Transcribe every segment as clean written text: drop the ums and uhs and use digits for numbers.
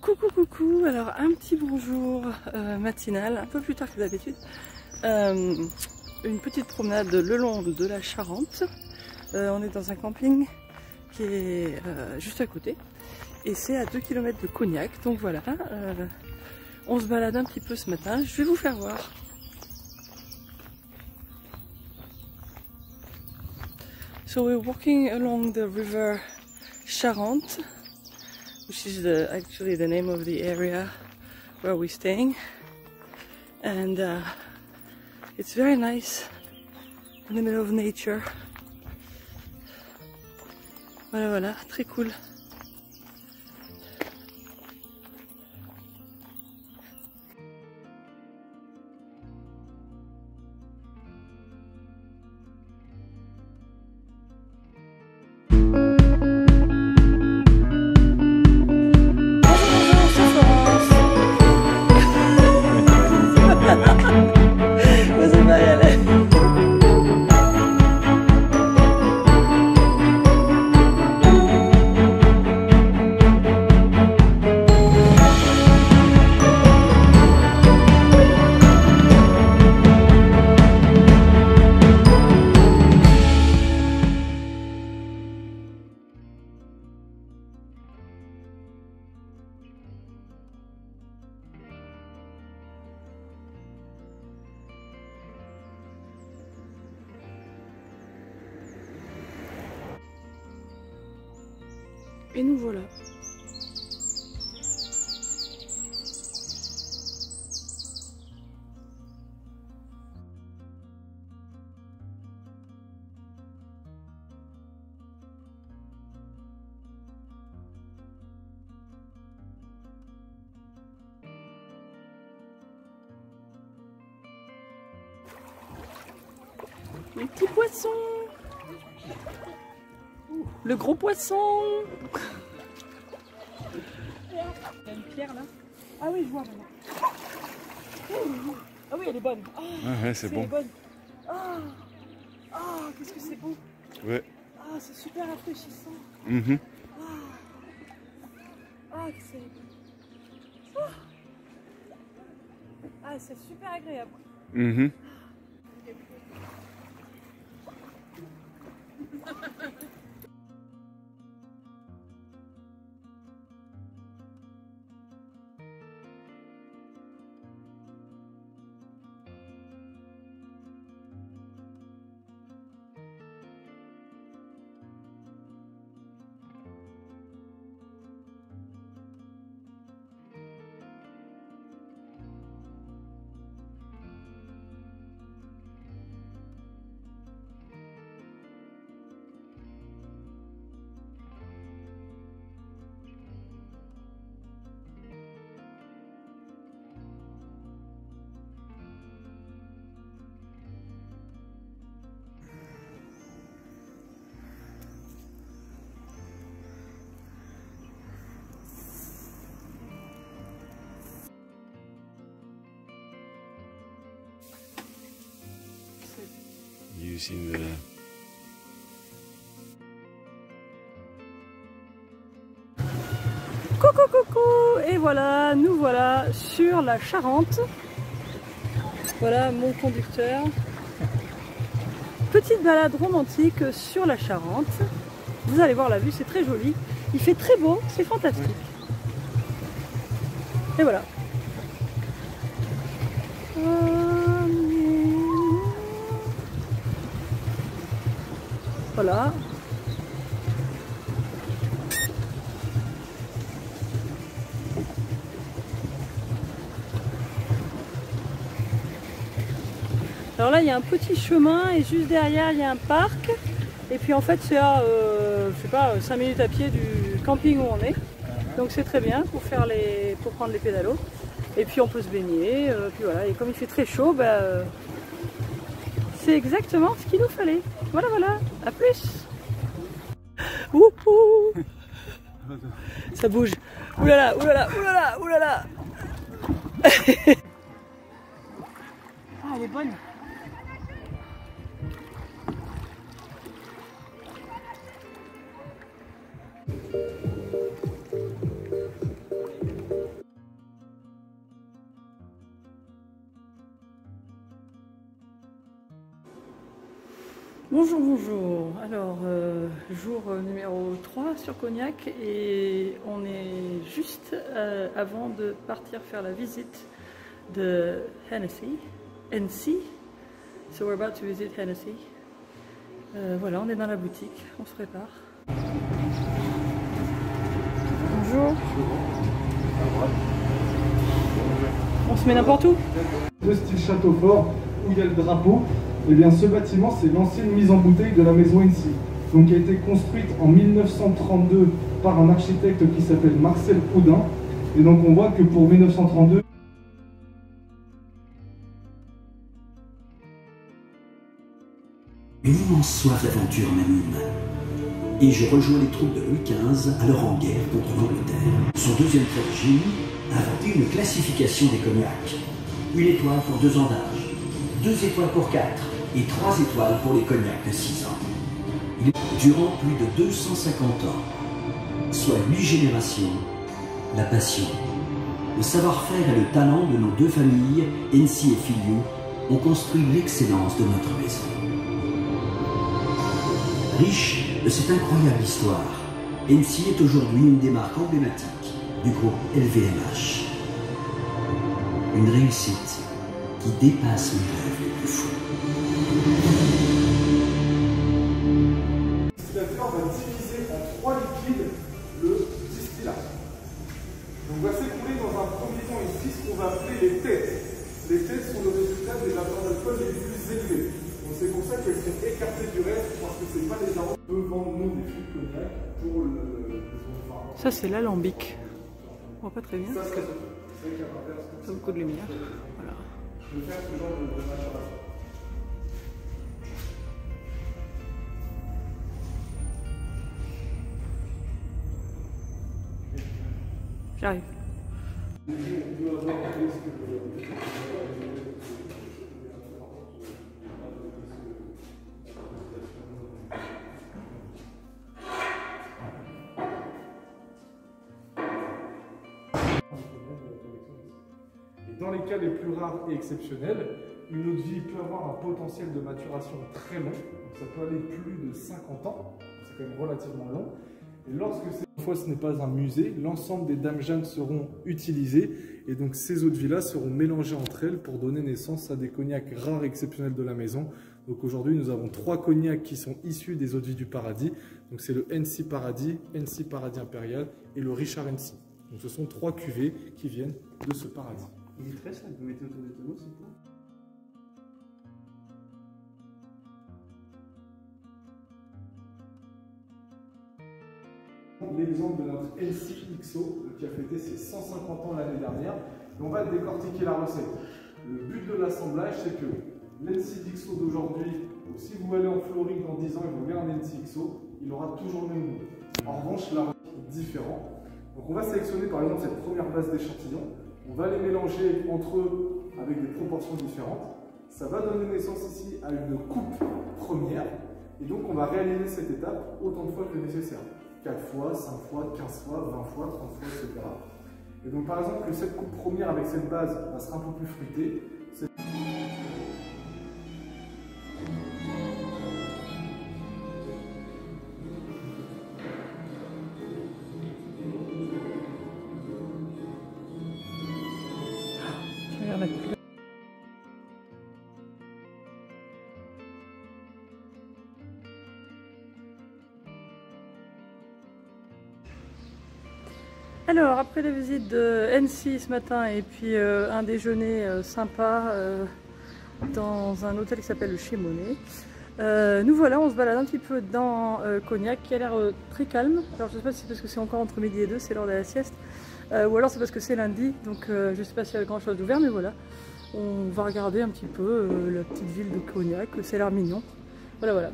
Coucou coucou, alors un petit bonjour matinal, un peu plus tard que d'habitude. Une petite promenade le long de la Charente. On est dans un camping qui est juste à côté et c'est à 2 km de Cognac, donc voilà, on se balade un petit peu ce matin, je vais vous faire voir. So we're walking along the river Charente, which is actually the name of the area where we're staying, and it's very nice in the middle of nature. Voilà, voilà, très cool. Et nous voilà. Les petits poissons. Le gros poisson. Il y a une pierre là. Ah oui, je vois maintenant. Ah oui, elle est bonne. Oh, ah ouais, c'est bon. Bonne. Ah, oh, qu'est-ce que c'est beau. Ouais. Ah, c'est super rafraîchissant. Ah, que c'est... Ah, c'est super agréable. Using the... Coucou coucou. Et voilà, nous voilà sur la Charente. Voilà mon conducteur. Petite balade romantique sur la Charente. Vous allez voir la vue, c'est très joli. Il fait très beau, c'est fantastique. Et voilà. Voilà. Alors là, il y a un petit chemin et juste derrière, il y a un parc. Et puis en fait, c'est à, je sais pas, 5 minutes à pied du camping où on est. Donc c'est très bien pour faire pour prendre les pédalos. Et puis on peut se baigner. Puis voilà. Et comme il fait très chaud, c'est exactement ce qu'il nous fallait. Voilà, voilà. À plus. Wouhou. Ça bouge. Oulala, oulala, oulala, oulala. Ah, elle est bonne. Bonjour, bonjour. Alors, jour numéro 3 sur Cognac et on est juste avant de partir faire la visite de Hennessy. So we're about to visit Hennessy. Voilà, on est dans la boutique, on se prépare. Bonjour. On se met n'importe où? De style château fort, où il y a le drapeau. Et bien ce bâtiment, c'est l'ancienne mise en bouteille de la maison Hennessy. Donc qui a été construite en 1932 par un architecte qui s'appelle Marcel Proudhon. Et donc on voit que pour 1932... Une immense soif d'aventure m'anime. Et je rejoins les troupes de Louis XV, alors en guerre contre l'Angleterre. Son deuxième trait de génie, inventer une classification des cognacs. 1 étoile pour 2 ans d'âge, 2 étoiles pour 4 et 3 étoiles pour les cognacs de 6 ans. Durant plus de 250 ans, soit 8 générations, la passion, le savoir-faire et le talent de nos 2 familles, Hennessy et Filiou, ont construit l'excellence de notre maison. Riche de cette incroyable histoire, Hennessy est aujourd'hui une des marques emblématiques du groupe LVMH. Une réussite qui dépasse mes rêves les plus fous. Le distillateur va diviser en 3 liquides le distillat. Donc on va s'écouler dans un premier temps ici ce qu'on va appeler les têtes. Les têtes sont le résultat des apports d'alcool les plus élevés. Donc c'est pour ça qu'elles sont écartées du reste parce que c'est pas les arômes. On peut vendre nous des fûts de cognac pour le vin. Ça c'est l'alambic. On voit pas très bien. Ça serait Ça a beaucoup de lumière. Voilà. Je vais faire ce genre de maturation. J'arrive. Dans les cas les plus rares et exceptionnels, une eau de vie peut avoir un potentiel de maturation très long, donc ça peut aller plus de 50 ans, c'est quand même relativement long. Et lorsque cette fois ce n'est pas un musée, l'ensemble des dames Jeanne seront utilisées et donc ces eaux de vie là seront mélangées entre elles pour donner naissance à des cognacs rares et exceptionnels de la maison. Donc aujourd'hui nous avons 3 cognacs qui sont issus des eaux de vie du paradis. Donc c'est le Hennessy Paradis, Hennessy Paradis Impérial et le Richard Hennessy. Donc ce sont 3 cuvées qui viennent de ce paradis. Il est très simple, vous mettez autour des tonneaux, c'est tout. L'exemple de notre Hennessy XO qui a fêté ses 150 ans l'année dernière. Et on va décortiquer la recette. Le but de l'assemblage, c'est que l'Hennessy XO d'aujourd'hui, si vous allez en Floride dans 10 ans et vous voulez un Hennessy XO, il aura toujours le même goût. En revanche, la recette est différente. Donc on va sélectionner par exemple cette première base d'échantillons. On va les mélanger entre eux avec des proportions différentes. Ça va donner naissance ici à une coupe première. Et donc on va réaliser cette étape autant de fois que nécessaire. 4 fois, 5 fois, 15 fois, 20 fois, 30 fois, etc. Et donc par exemple, cette coupe première avec cette base va sera un peu plus fruitée. Alors, après la visite de Hennessy ce matin et puis un déjeuner sympa dans un hôtel qui s'appelle le Chez Monet, nous voilà, on se balade un petit peu dans Cognac qui a l'air très calme. Alors je ne sais pas si c'est parce que c'est encore entre midi et 2, c'est l'heure de la sieste, ou alors c'est parce que c'est lundi, donc je ne sais pas s'il y a grand chose d'ouvert, mais voilà. On va regarder un petit peu la petite ville de Cognac, c'est l'air mignon. Voilà, voilà.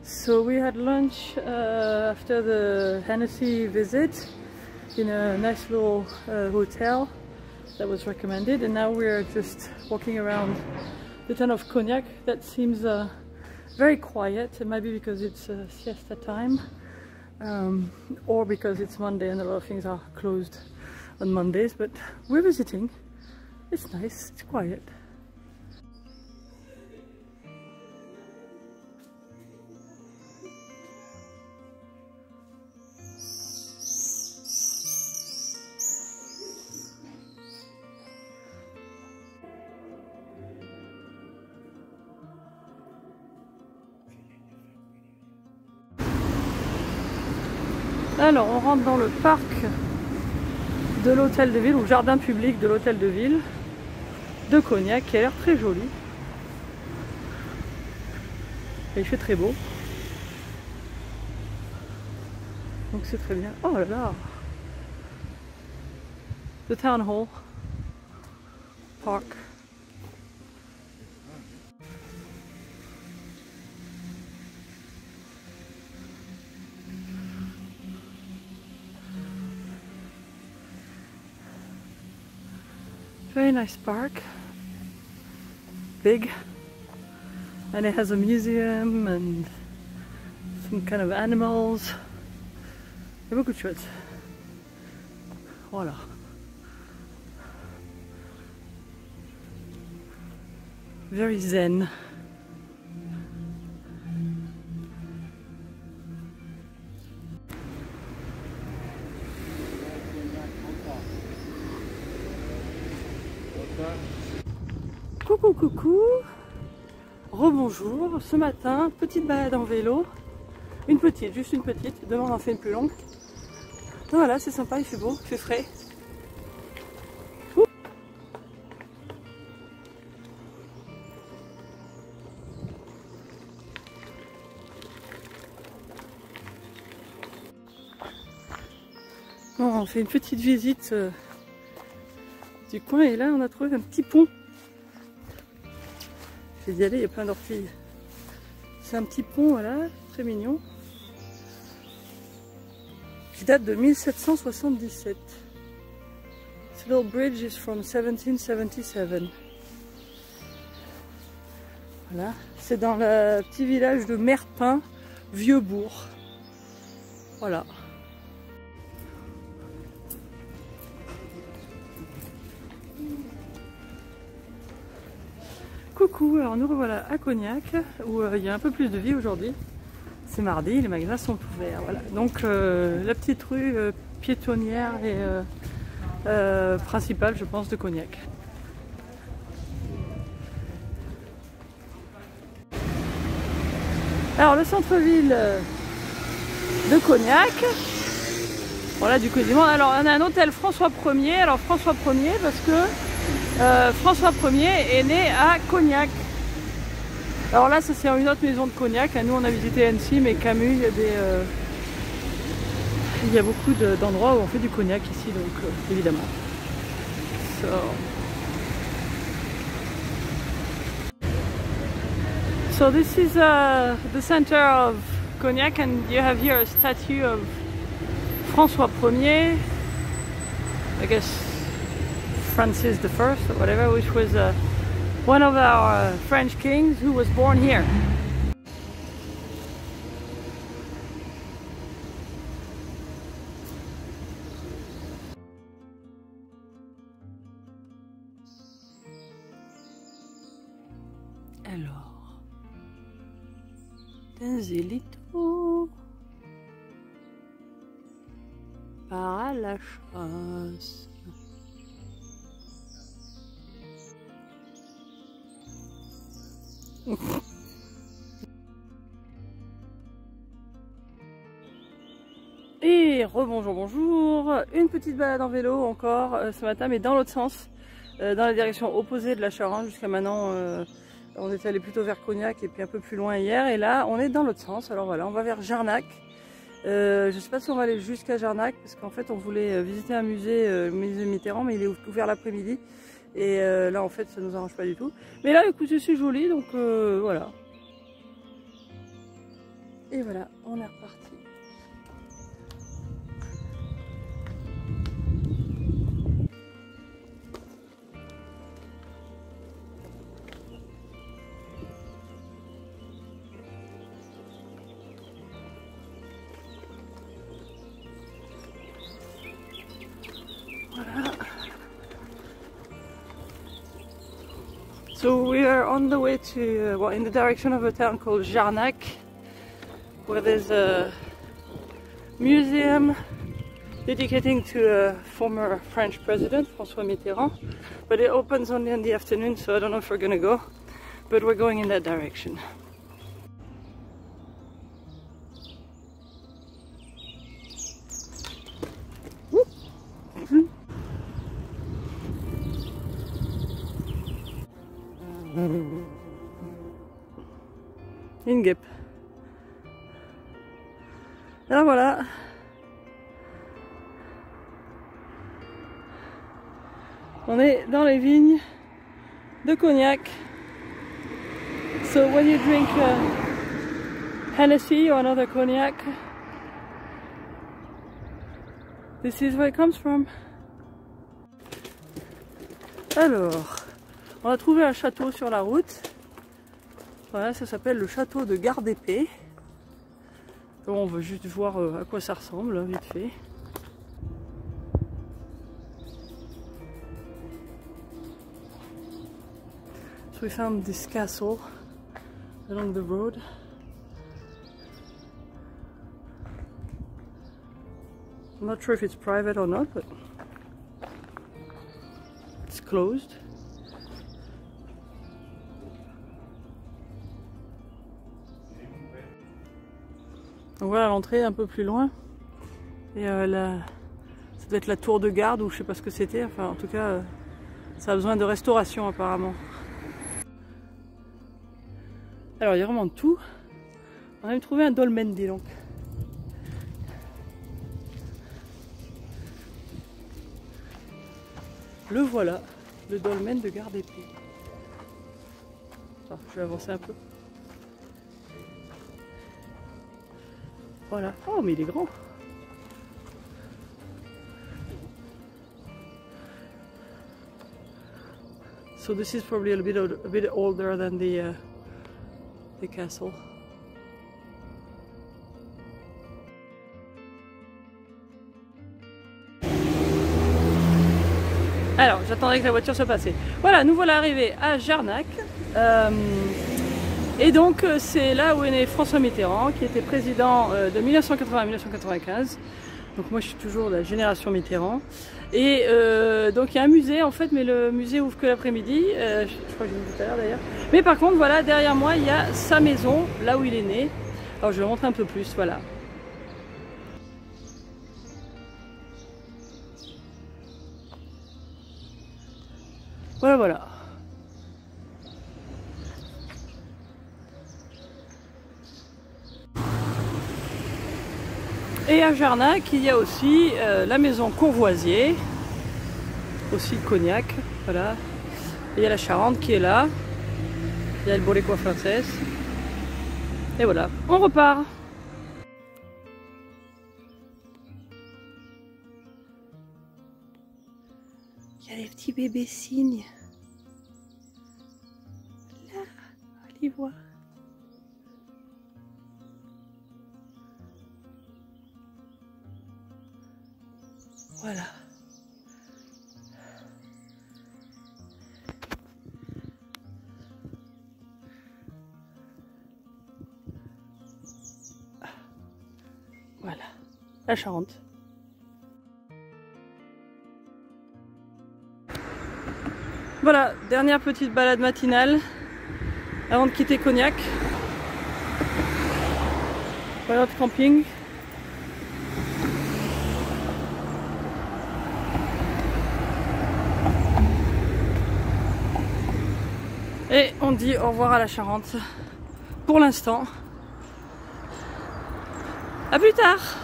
So we had lunch after the Hennessy visit in a nice little hotel that was recommended, and now we're just walking around the town of Cognac. That seems very quiet. It might be because it's siesta time, or because it's Monday and a lot of things are closed on Mondays, but we're visiting. It's nice, it's quiet. Alors on rentre dans le parc de l'hôtel de ville, ou jardin public de l'hôtel de ville de Cognac, qui a l'air très joli. Et il fait très beau. Donc c'est très bien. Oh là là! The Town Hall Park. Very nice park, big, and it has a museum and some kind of animals. Il y a beaucoup de choses. Voilà. Very zen. Coucou coucou, rebonjour. Ce matin, petite balade en vélo, une petite, juste une petite, demain on en fait une plus longue. Donc voilà, c'est sympa, il fait beau, il fait frais. Ouh. Bon, on fait une petite visite du coin et là on a trouvé un petit pont. Je vais y aller, il y a plein d'orties. C'est un petit pont, voilà, très mignon, qui date de 1777. This little bridge is from 1777. Voilà, c'est dans le petit village de Merpin, Vieux-Bourg. Voilà. Coucou, alors nous revoilà à Cognac où il y a un peu plus de vie aujourd'hui. C'est mardi, les magasins sont ouverts. Voilà. Donc la petite rue piétonnière et principale, je pense, de Cognac. Alors le centre-ville de Cognac. Voilà, du quasiment. Alors on a un hôtel François 1er. Alors François 1er parce que François 1er est né à Cognac. Alors là, ça c'est une autre maison de Cognac. Nous, on a visité Annecy, mais Camus, il y a beaucoup d'endroits où on fait du cognac ici, donc évidemment. So this is the center of Cognac, and you have here a statue of François 1er, I guess Francis I or whatever, which was one of our French kings who was born here. Alors, Denzelito part à la chasse. Et rebonjour, bonjour, une petite balade en vélo encore ce matin, mais dans l'autre sens, dans la direction opposée de la Charente. Jusqu'à maintenant, on était allé plutôt vers Cognac et puis un peu plus loin hier, et là on est dans l'autre sens. Alors voilà, on va vers Jarnac. Je sais pas si on va aller jusqu'à Jarnac, parce qu'en fait on voulait visiter un musée, le musée Mitterrand, mais il est ouvert l'après-midi, et là en fait ça nous arrange pas du tout. Mais là écoutez, c'est joli, donc voilà. Et voilà, on est reparti. Voilà. So we are on the way to, well, in the direction of a town called Jarnac, where there's a museum dedicating to a former French president, François Mitterrand, but it opens only in the afternoon, so I don't know if we're gonna go, but we're going in that direction. Une guêpe. Alors voilà. On est dans les vignes de Cognac. So when you drink Hennessy or another cognac, this is where it comes from. Alors, on a trouvé un château sur la route. Voilà, ça s'appelle le château de Garde-Épée. On veut juste voir à quoi ça ressemble, vite fait. So we found this castle along the road. I'm not sure if it's private or not, but it's closed. Donc voilà l'entrée un peu plus loin. Et ça doit être la tour de garde ou je sais pas ce que c'était. Enfin en tout cas, ça a besoin de restauration apparemment. Alors il y a vraiment de tout. On a même trouvé un dolmen, dis donc. Le voilà, le dolmen de Garde-Épée. Attends, je vais avancer un peu. Voilà. Oh mais il est grand. So this is probably a bit older than the castle. Alors, j'attendais que la voiture se passe. Voilà, nous voilà arrivés à Jarnac. Et donc, c'est là où est né François Mitterrand, qui était président de 1980 à 1995. Donc moi, je suis toujours de la génération Mitterrand. Et donc, il y a un musée, en fait, mais le musée ouvre que l'après-midi. Je crois que je l'ai vu tout à l'heure, d'ailleurs. Mais par contre, voilà, derrière moi, il y a sa maison, là où il est né. Alors, je vais vous montrer un peu plus, voilà. Voilà, voilà. Et à Jarnac, il y a aussi la maison Courvoisier, aussi de Cognac, voilà. Et il y a la Charente qui est là. Il y a le Bolécois français. Et voilà, on repart. Il y a des petits bébés cygnes. Là, on va les voir. Voilà. Voilà, la Charente. Voilà, dernière petite balade matinale avant de quitter Cognac. Voilà notre camping. Et on dit au revoir à la Charente pour l'instant. À plus tard!